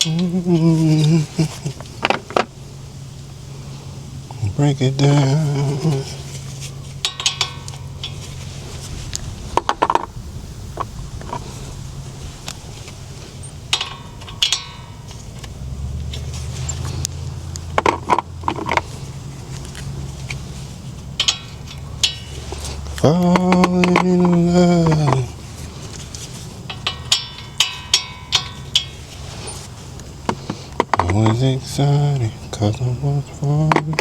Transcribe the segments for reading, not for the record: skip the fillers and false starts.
Break it down. Falling in love. Always excited, cause I was falling.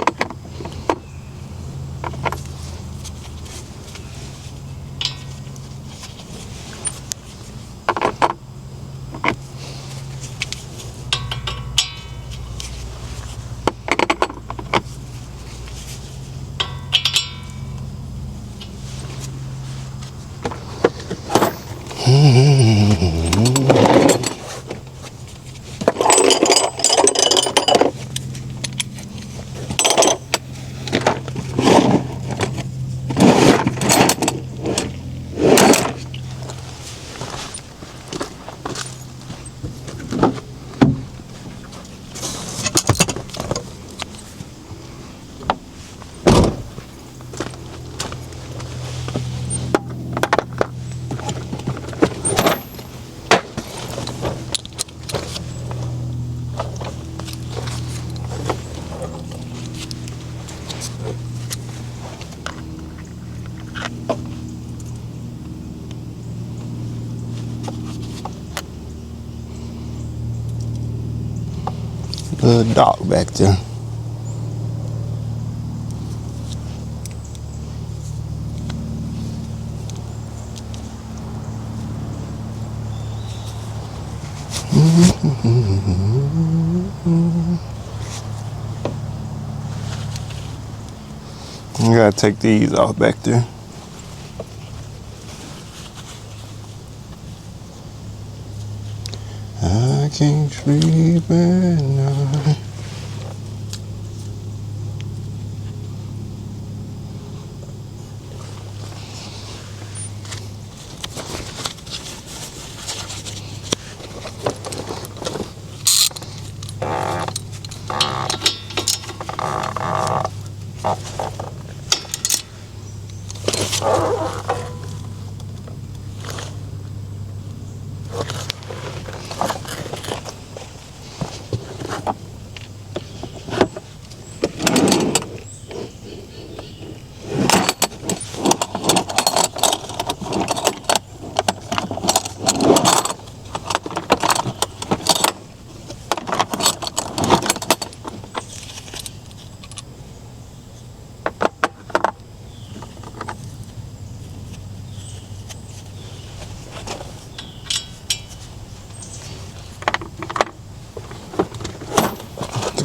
Little dog back there. You gotta take these off back there. I can't sleep at night.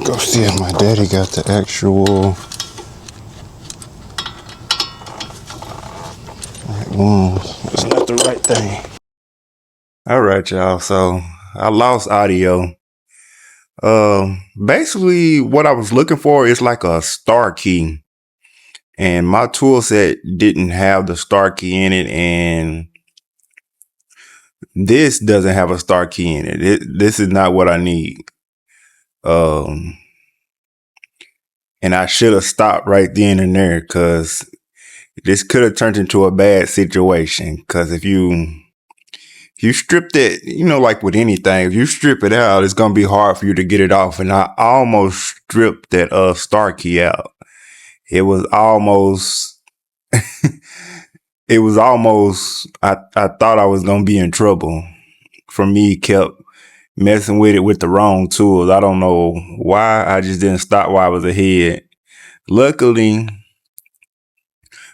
Go see if my daddy got the actual right ones. It's not the right thing. All right, y'all. So I lost audio. Basically, what I was looking for is like a star key, and my tool set didn't have the star key in it, and this doesn't have a star key in it. This is not what I need. And I should have stopped right then and there, because this could have turned into a bad situation. Because if you stripped it, like with anything, if you strip it out, it's gonna be hard for you to get it off. And I almost stripped that star key out. It was almost I thought I was gonna be in trouble. For me, kept messing with it with the wrong tools. I don't know why. I just didn't stop while I was ahead. Luckily,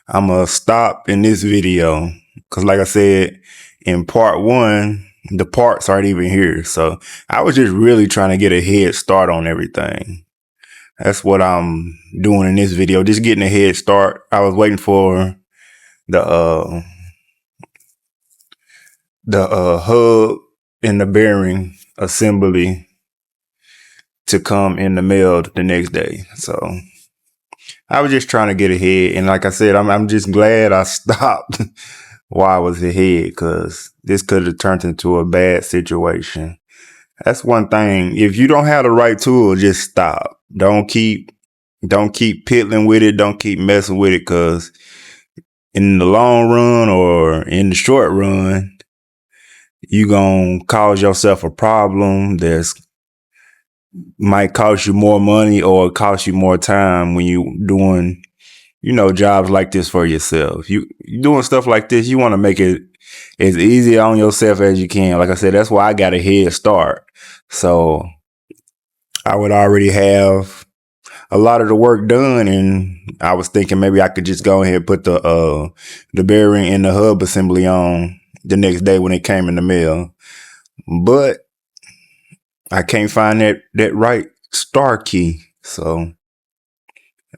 I'm gonna stop in this video, because like I said, in part one, the parts aren't even here. So I was just really trying to get a head start on everything. That's what I'm doing in this video, just getting a head start. I was waiting for the hub and the bearing assembly to come in the mail the next day. So I was just trying to get ahead. And like I said, I'm just glad I stopped while I was ahead, because this could have turned into a bad situation. That's one thing. If you don't have the right tool, just stop. Don't keep piddling with it. Don't keep messing with it, cause in the long run or in the short run, you gonna cause yourself a problem that's might cost you more money or cost you more time when you doing, jobs like this for yourself. You doing stuff like this, you want to make it as easy on yourself as you can. Like I said, that's why I got a head start. So I would already have a lot of the work done, and I was thinking maybe I could just go ahead and put the bearing and the hub assembly on the next day when it came in the mail. But I can't find that right star key. So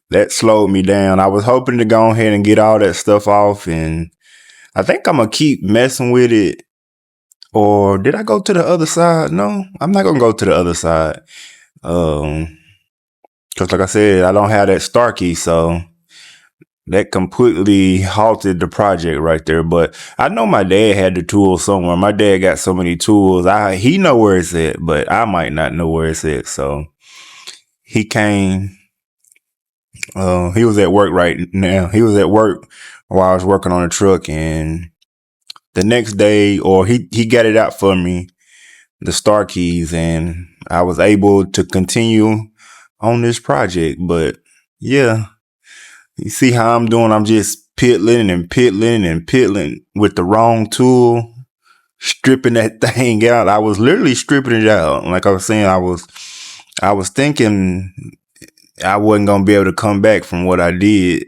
that slowed me down. I was hoping to go ahead and get all that stuff off, and I think I'm gonna keep messing with it. Or did I go to the other side? No, I'm not gonna go to the other side. Cause like I said, I don't have that star key, so that completely halted the project right there. But I know my dad had the tools somewhere. My dad got so many tools. He know where it's at, but I might not know where it's at. So he came. He was at work right now. He was at work while I was working on the truck, and the next day, or he got it out for me, the star keys, and I was able to continue on this project. But yeah, you see how I'm doing? I'm just piddling and piddling and piddling with the wrong tool, stripping that thing out. I was literally stripping it out. Like I was saying, I was thinking I wasn't gonna be able to come back from what I did.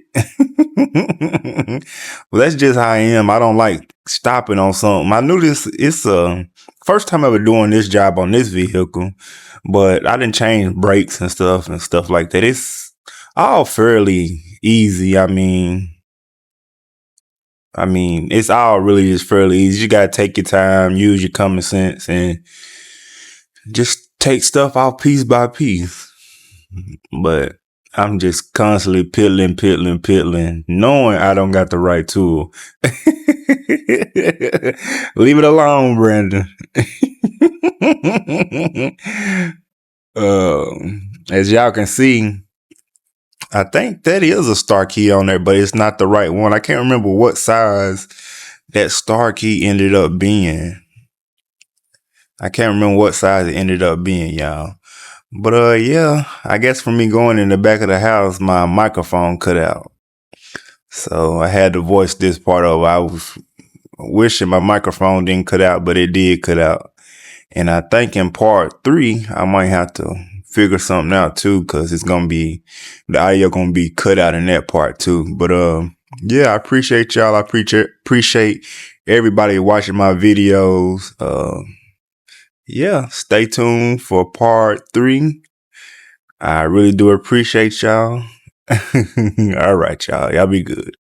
Well, that's just how I am. I don't like stopping on something. I knew this. It's first time ever doing this job on this vehicle, but I didn't change brakes and stuff like that. It's all fairly easy. I mean, it's all really just fairly easy. You gotta take your time, use your common sense, and just take stuff off piece by piece. But I'm just constantly piddling, knowing I don't got the right tool. Leave it alone, Brandon. As y'all can see, I think that is a star key on there, but it's not the right one. I can't remember what size that star key ended up being. I can't remember what size it ended up being, y'all. But yeah, I guess for me going in the back of the house, my microphone cut out. So I had to voice this part over. I was wishing my microphone didn't cut out, but it did cut out. And I think in part 3, I might have to figure something out too, because the audio gonna be cut out in that part too. But yeah, I appreciate y'all. I appreciate everybody watching my videos. Yeah, stay tuned for part 3. I really do appreciate y'all. All right, y'all. Y'all be good.